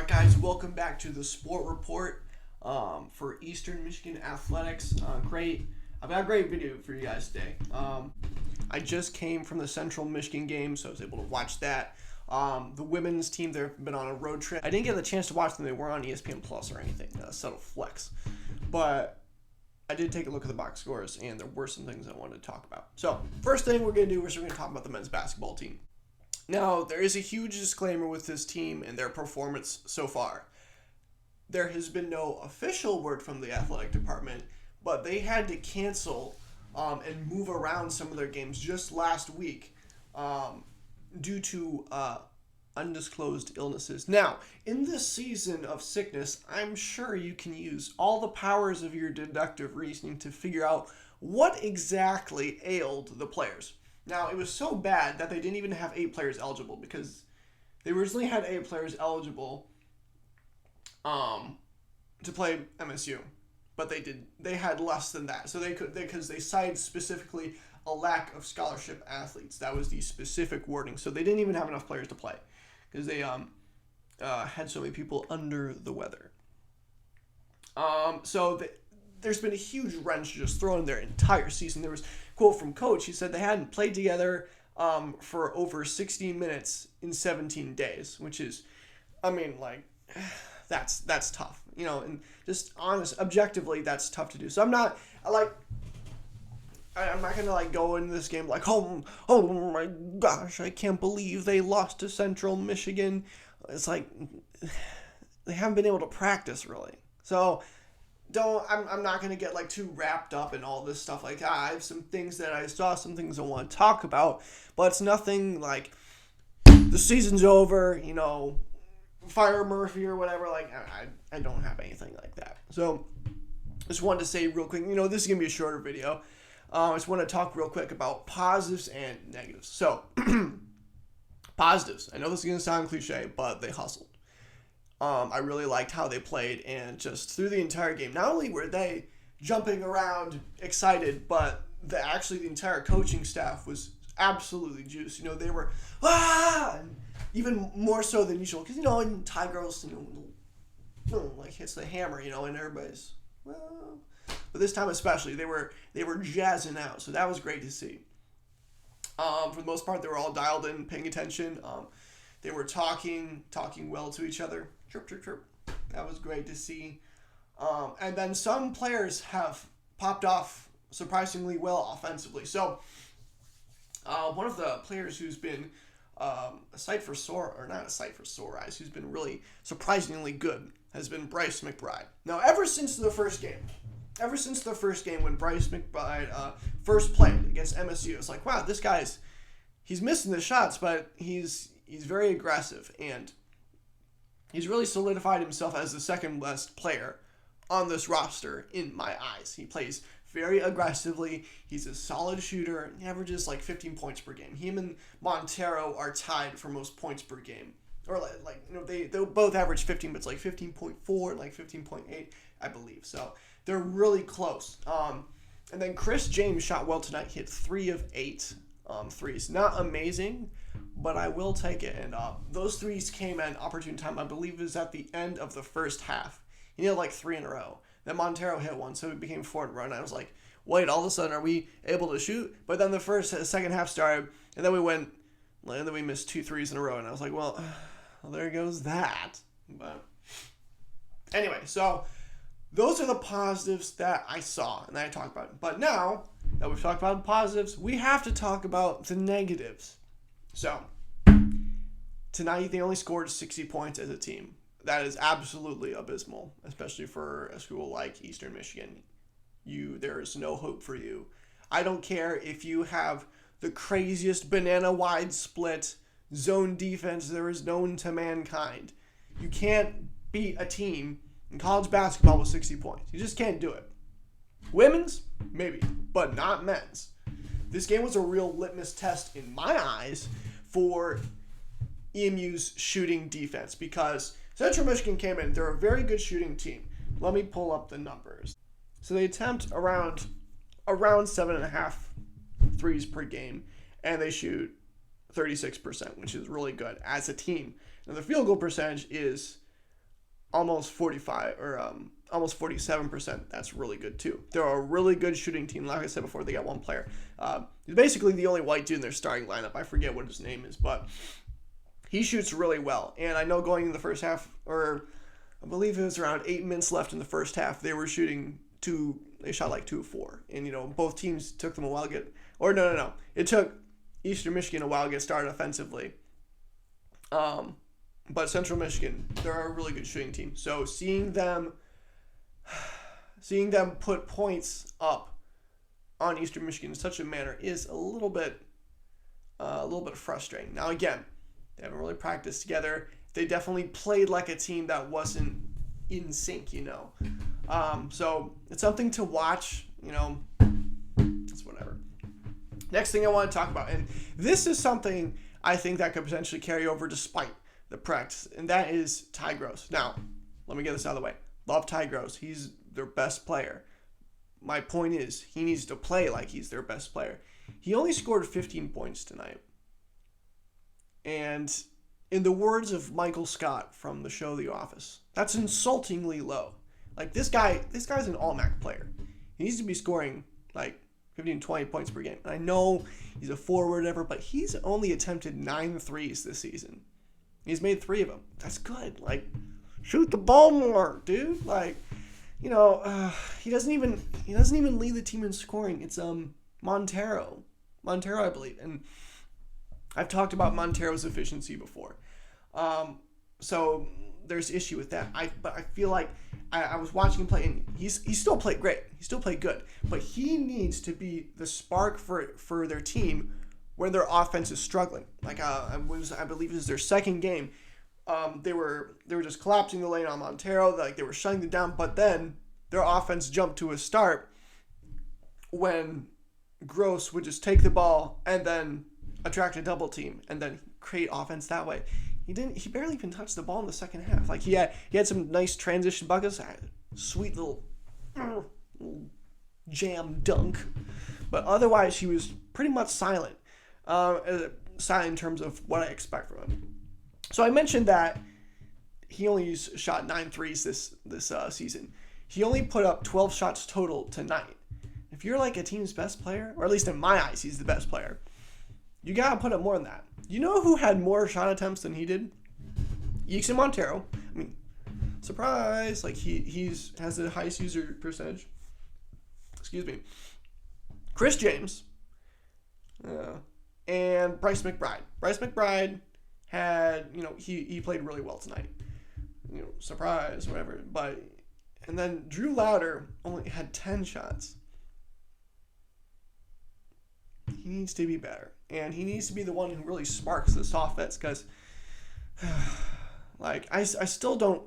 Alright guys, welcome back to the Sport Report for Eastern Michigan Athletics. I've got a great video for you guys today. I just came from the Central Michigan game, so I was able to watch that. The women's team, they've been on a road trip. I didn't get the chance to watch them, they weren't on ESPN Plus or anything, subtle flex. But I did take a look at the box scores, and there were some things I wanted to talk about. So, first thing we're going to do is we're going to talk about the men's basketball team. Now, there is a huge disclaimer with this team and their performance so far. There has been no official word from the athletic department, but they had to cancel and move around some of their games just last week due to undisclosed illnesses. Now, in this season of sickness, I'm sure you can use all the powers of your deductive reasoning to figure out what exactly ailed the players. Now, it was so bad that they didn't even have 8 players eligible because they originally had 8 players eligible to play MSU, but they had less than that. So because they cited specifically a lack of scholarship athletes. That was the specific wording. So they didn't even have enough players to play because they had so many people under the weather. There's been a huge wrench just thrown in their entire season. There was a quote from Coach. He said they hadn't played together for over 60 minutes in 17 days, which is, that's tough. And just honest, objectively, that's tough to do. So I'm not gonna go into this game like, oh my gosh, I can't believe they lost to Central Michigan. It's like they haven't been able to practice really. So I'm not going to get too wrapped up in all this stuff. I have some things that I saw, some things I want to talk about, but it's nothing like the season's over, fire Murphy or whatever. I don't have anything like that. So just wanted to say real quick, this is going to be a shorter video. I just want to talk real quick about positives and negatives. So positives. I know this is going to sound cliche, but they hustled. I really liked how they played, and just through the entire game, not only were they jumping around excited, but the entire coaching staff was absolutely juiced. They were, and even more so than usual, because, in Ty Girls, hits the hammer, and everybody's, well. But this time especially, they were jazzing out, so that was great to see. For the most part, they were all dialed in, paying attention. They were talking well to each other. Chirp, chirp, chirp. That was great to see. And then some players have popped off surprisingly well offensively. So, one of the players who's been who's been really surprisingly good, has been Bryce McBride. Now, ever since the first game when Bryce McBride first played against MSU, it's like, wow, this guy's missing the shots, but he's very aggressive, and he's really solidified himself as the second best player on this roster in my eyes. He plays very aggressively. He's a solid shooter. He averages 15 points per game. Him and Montero are tied for most points per game. Or they both average 15, but it's 15.4 and 15.8, I believe. So they're really close. And then Chris James shot well tonight. He hit 3 of 8 threes. Not amazing, but I will take it. And those threes came at an opportune time. I believe it was at the end of the first half. He hit 3 in a row. Then Montero hit one, so it became 4 in a row. And I was like, wait, all of a sudden, are we able to shoot? But then the second half started, and then we missed 2 threes in a row. And I was like, well, there goes that. But anyway, so those are the positives that I saw and that I talked about. But now that we've talked about the positives, we have to talk about the negatives. So, tonight they only scored 60 points as a team. That is absolutely abysmal, especially for a school like Eastern Michigan. There is no hope for you. I don't care if you have the craziest banana-wide split zone defense there is known to mankind. You can't beat a team in college basketball with 60 points. You just can't do it. Women's, maybe, but not men's. This game was a real litmus test in my eyes for EMU's shooting defense, because Central Michigan came in. They're a very good shooting team. Let me pull up the numbers. So they attempt around 7.5 threes per game, and they shoot 36%, which is really good as a team. Now the field goal percentage is almost 45 or almost 47%. That's really good too. They're a really good shooting team. Like I said before, they got one player. He's basically the only white dude in their starting lineup. I forget what his name is, but he shoots really well. And I know going in the first half, or I believe it was around 8 minutes left in the first half, they were shooting they shot like 2 of 4. And, both teams took them a while to get, or no. It took Eastern Michigan a while to get started offensively. But Central Michigan, they're a really good shooting team. So seeing them put points up on Eastern Michigan in such a manner is a little bit frustrating. Now again, they haven't really practiced together. They definitely played like a team that wasn't in sync, So it's something to watch, It's whatever. Next thing I want to talk about, and this is something I think that could potentially carry over despite the practice, and that is Ty Gross. Now, let me get this out of the way. Love Ty Gross. He's their best player. My point is, he needs to play like he's their best player. He only scored 15 points tonight. And in the words of Michael Scott from the show The Office, that's insultingly low. Like, this guy's an all-MAC player. He needs to be scoring, 15, 20 points per game. And I know he's a forward, whatever, but he's only attempted 9 threes this season. He's made 3 of them. That's good. Shoot the ball more, dude. He doesn't even lead the team in scoring. It's Montero, I believe, and I've talked about Montero's efficiency before. So there's issue with that. But I feel like I was watching him play, and he still played great. He still played good, but he needs to be the spark for their team when their offense is struggling. I believe it was their second game. They were just collapsing the lane on Montero. They were shutting them down, but then their offense jumped to a start when Gross would just take the ball and then attract a double team and then create offense that way. He barely even touched the ball in the second half. He had some nice transition buckets, sweet little jam dunk, but otherwise he was pretty much silent. Silent in terms of what I expect from him. So I mentioned that he only shot 9 threes this season. He only put up 12 shots total tonight. If you're a team's best player, or at least in my eyes, he's the best player, you gotta put up more than that. You know who had more shot attempts than he did? Eason Montero. I mean, surprise! He has the highest user percentage. Excuse me. Chris James. And Bryce McBride. Bryce McBride had, he played really well tonight. Surprise, whatever. And then Drew Louder only had 10 shots. He needs to be better. And he needs to be the one who really sparks this offense because, I still don't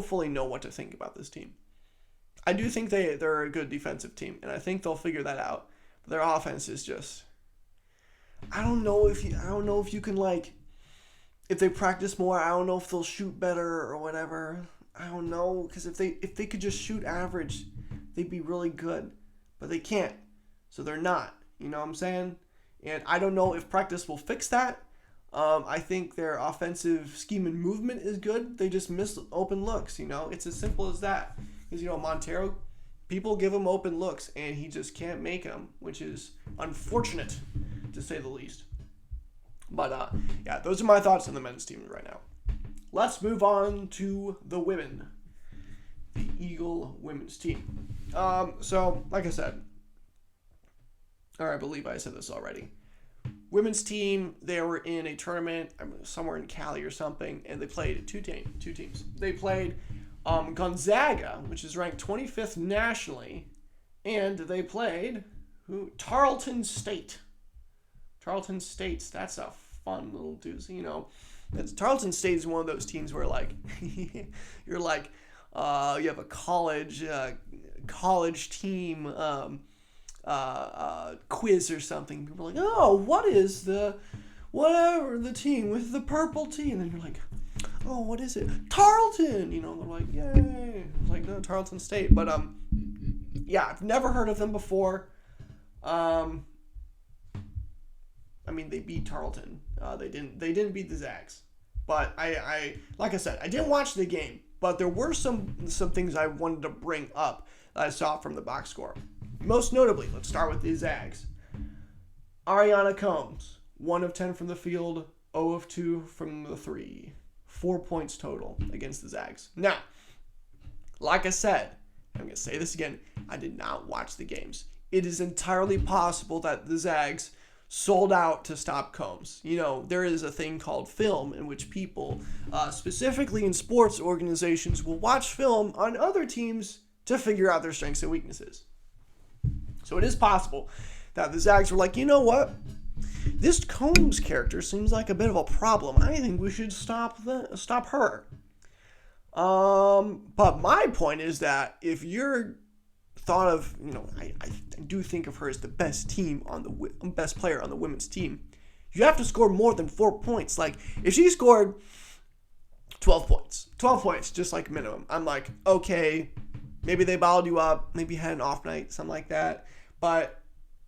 fully know what to think about this team. I do think they're a good defensive team, and I think they'll figure that out. But their offense is just, I don't know if you can if they practice more, I don't know if they'll shoot better or whatever. I don't know, because if they could just shoot average, they'd be really good, but they can't, so they're not. You know what I'm saying? And I don't know if practice will fix that. I think their offensive scheme and movement is good. They just miss open looks. It's as simple as that. Because Montero, people give him open looks, and he just can't make them, which is unfortunate, to say the least. But, those are my thoughts on the men's team right now. Let's move on to the women. The Eagle women's team. So, like I said, or I believe I said this already. Women's team, they were in a tournament somewhere in Cali or something, and they played two teams. They played Gonzaga, which is ranked 25th nationally, and they played Tarleton State. That's a fun little doozy, Tarleton State is one of those teams where you're you have a college team quiz or something. People are like, oh, what is the team with the purple tee? And then you're like, oh, what is it? Tarleton! They're like, yay! It's no, Tarleton State. But, I've never heard of them before. They beat Tarleton. They didn't beat the Zags. But like I said, I didn't watch the game, but there were some things I wanted to bring up that I saw from the box score. Most notably, let's start with the Zags. Ariana Combs, 1 of 10 from the field, 0 of 2 from the 3. 4 points total against the Zags. Now, like I said, I'm going to say this again, I did not watch the games. It is entirely possible that the Zags sold out to stop Combs. You know, there is a thing called film in which people, specifically in sports organizations, will watch film on other teams to figure out their strengths and weaknesses. So it is possible that the Zags were like, you know what? This Combs character seems like a bit of a problem. I think we should stop her. But my point is that if you're thought of, you know, I do think of her as the best best player on the women's team, you have to score more than 4 points. Like, if she scored 12 points, just like minimum, I'm like, okay, maybe they bottled you up, maybe you had an off night, something like that. But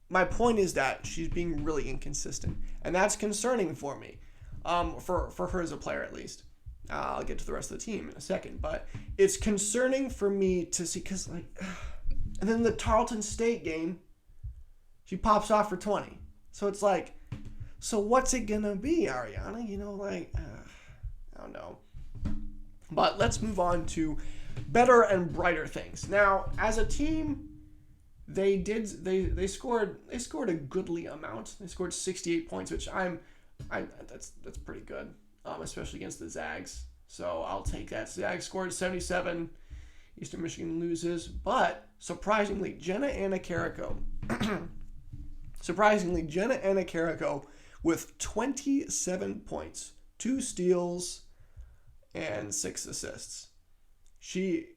my point is that she's being really inconsistent, and that's concerning for me, for her as a player at least. I'll get to the rest of the team in a second, but it's concerning for me to see, because, like, and then the Tarleton State game, she pops off for 20. So it's like, so what's it gonna be, Ariana? You know, like, I don't know. But let's move on to better and brighter things. Now, as a team, they scored a goodly amount. They scored 68 points, which that's pretty good, especially against the Zags. So I'll take that. Zags scored 77. Eastern Michigan loses, but surprisingly, Jenna Anacarrico with 27 points, 2 steals, and 6 assists. She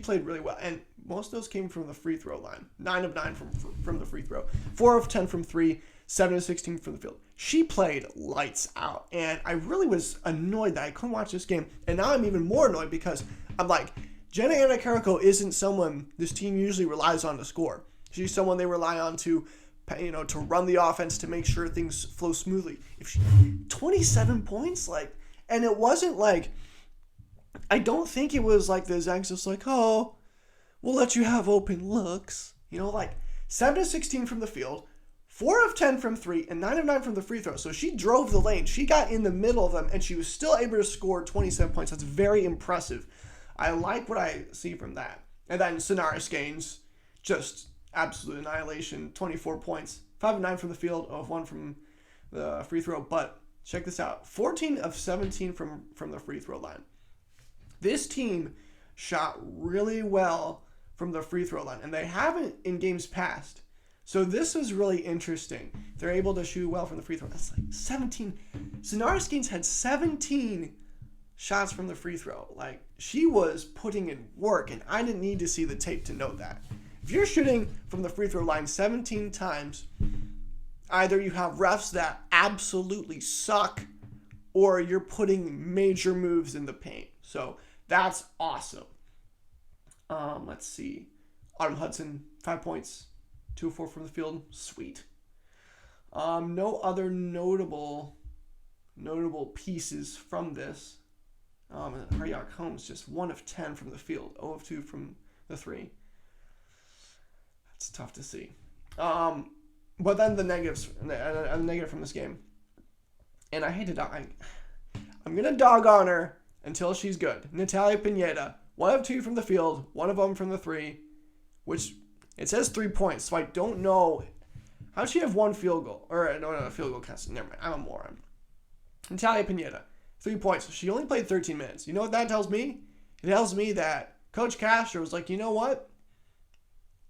played really well, and most of those came from the free throw line. 9 of 9 from the free throw, 4 of 10 from 3, 7 of 16 from the field. She played lights out, and I really was annoyed that I couldn't watch this game, and now I'm even more annoyed because I'm like, Jenna Anacarrico isn't someone this team usually relies on to score. She's someone they rely on to, you know, to run the offense, to make sure things flow smoothly. 27 points, like, and it wasn't like, I don't think it was like the Zags just like, oh, we'll let you have open looks. You know, like 7 of 16 from the field, 4 of 10 from 3, and 9 of 9 from the free throw. So she drove the lane. She got in the middle of them, and she was still able to score 27 points. That's very impressive. I like what I see from that. And then Sonaris Gaines, just absolute annihilation, 24 points, 5 of 9 from the field, 0 of 1 from the free throw. But check this out, 14 of 17 from the free throw line. This team shot really well from the free throw line, and they haven't in games past. So this is really interesting. They're able to shoot well from the free throw. That's like 17. Sonaris Gaines had 17 shots from the free throw. Like, she was putting in work, and I didn't need to see the tape to know that. If you're shooting from the free throw line 17 times, either you have refs that absolutely suck, or you're putting major moves in the paint. So that's awesome. Let's see. Autumn Hudson, 5 points, 2 of 4 from the field. Sweet. No other notable pieces from this. Ariana Combs, just 1 of 10 from the field, 0 of 2 from the 3. That's tough to see. But then the negatives, the negative from this game. And I hate to dog. I'm going to dog on her until she's good. Natalia Pineda, 1 of 2 from the field, 1 of them from the 3, which it says 3 points, so I don't know. How'd she have 1 field goal? Or, no, field goal counts. Never mind. I'm a moron. Natalia Pineda, 3 points. She only played 13 minutes. You know what that tells me? It tells me that Coach Castro was like, you know what?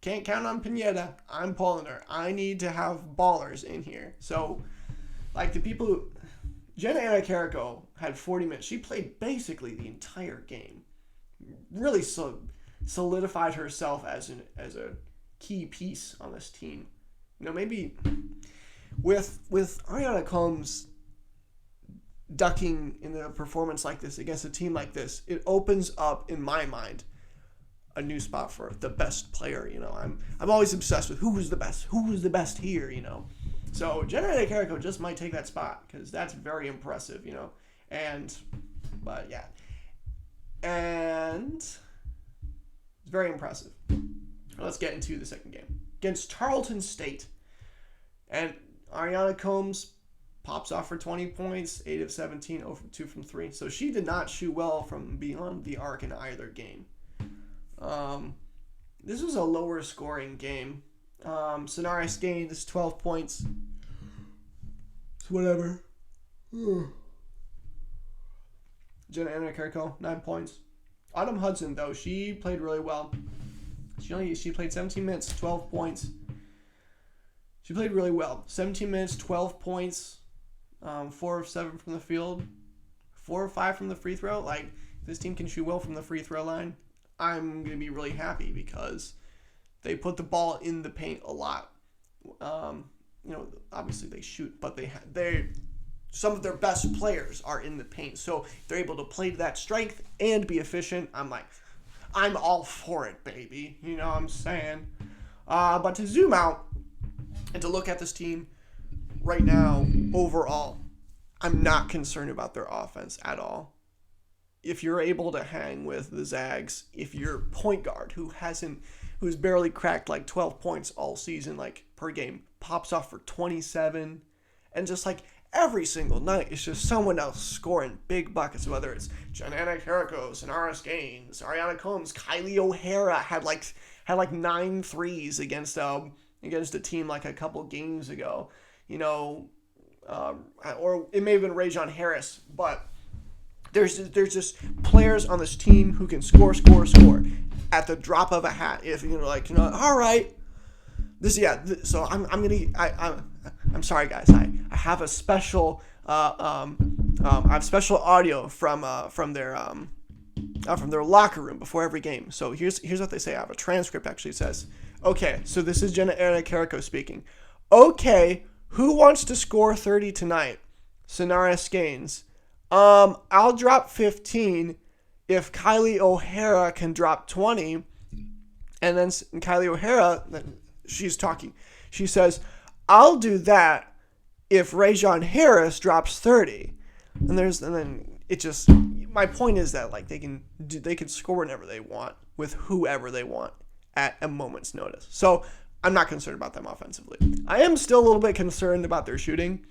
Can't count on Pineda. I'm pulling her. I need to have ballers in here. So, like, the people who... Jenna Anacarrico had 40 minutes. She played basically the entire game. Really solidified herself as a key piece on this team. You know, maybe with Ariana Combs ducking in a performance like this against a team like this, it opens up, in my mind, a new spot for the best player. You know, I'm always obsessed with who's the best here, you know. So Jenna Anacarrico just might take that spot, because that's very impressive, you know. But yeah. And it's very impressive. Let's get into the second game. Against Tarleton State. And Ariana Combs pops off for 20 points, 8 of 17, 0 from 2 from 3. So she did not shoot well from beyond the arc in either game. This was a lower scoring game. Sonaris gained 12 points. It's whatever. Jenna Anakerko, 9 points. Autumn Hudson, though, she played really well. She played 17 minutes, 12 points. She played really well. 17 minutes, 12 points, 4 of 7 from the field, 4 of 5 from the free throw. Like, if this team can shoot well from the free throw line, I'm going to be really happy because they put the ball in the paint a lot. Obviously they shoot, but some of their best players are in the paint. So if they're able to play to that strength and be efficient, I'm all for it, baby. You know what I'm saying? But to zoom out and to look at this team right now, overall, I'm not concerned about their offense at all. If you're able to hang with the Zags, if your point guard who's barely cracked like 12 points all season, like per game, pops off for 27, and just like every single night, it's just someone else scoring big buckets, whether it's Jenna Anakerko, Sonaris Gaines, Ariana Combs, Kylie O'Hara had like 9 threes against a team like a couple games ago, or it may have been Rajon Harris, but there's just players on this team who can score at the drop of a hat. If all right, so I'm sorry guys, I have a special special audio from their locker room before every game. So here's what they say. I have a transcript actually. It says, okay, so this is Jenna Anakerko speaking. Okay, who wants to score 30 tonight? Sonaris Gaines. I'll drop 15 if Kylie O'Hara can drop 20. And then Kylie O'Hara, she's talking. She says, I'll do that if Rajon Harris drops 30. And then it just, my point is that like they can score whenever they want with whoever they want at a moment's notice. So I'm not concerned about them offensively. I am still a little bit concerned about their shooting.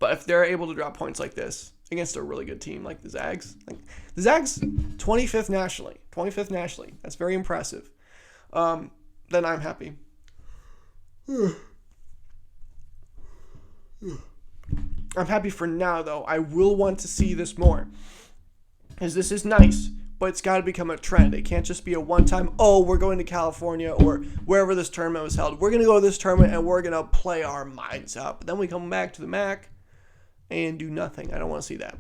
But if they're able to drop points like this against a really good team like the Zags, 25th nationally, that's very impressive. Then I'm happy. I'm happy for now, though. I will want to see this more, because this is nice, but it's got to become a trend. It can't just be a one-time, we're going to California or wherever this tournament was held. We're going to go to this tournament and we're going to play our minds out. But then we come back to the MAC and do nothing. I don't want to see that.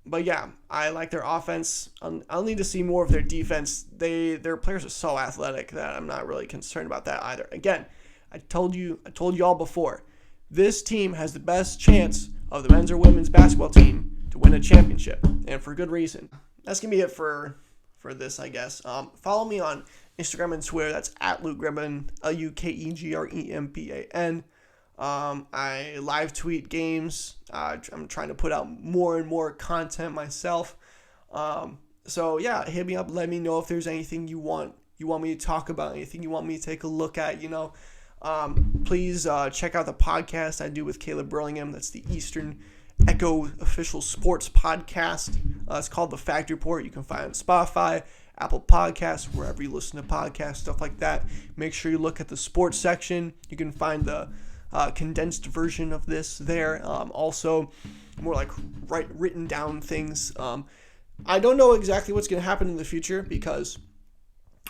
But yeah, I like their offense. I'll need to see more of their defense. Their players are so athletic that I'm not really concerned about that either. Again, I told you all before, this team has the best chance of the men's or women's basketball team to win a championship, and for good reason. That's gonna be it for this, I guess. Follow me on Instagram and Twitter. That's at Luke Grebban, LUKEGREMBAN. I live tweet games. I'm trying to put out more and more content myself. So yeah, hit me up. Let me know if there's anything you want me to talk about, anything you want me to take a look at. Please check out the podcast I do with Caleb Burlingham. That's the Eastern Echo official sports podcast. It's called The Fact Report. You can find it on Spotify, Apple Podcasts, wherever you listen to podcasts, stuff like that. Make sure you look at the sports section. You can find the condensed version of this there. Also, more like written down things. I don't know exactly what's going to happen in the future because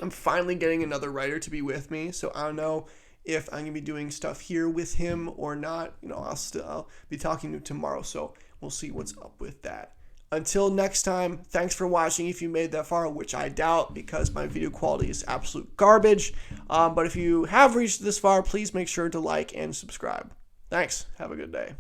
I'm finally getting another writer to be with me. So I don't know if I'm going to be doing stuff here with him or not. I'll be talking to him tomorrow. So we'll see what's up with that. Until next time, thanks for watching if you made that far, which I doubt because my video quality is absolute garbage. But if you have reached this far, please make sure to like and subscribe. Thanks. Have a good day.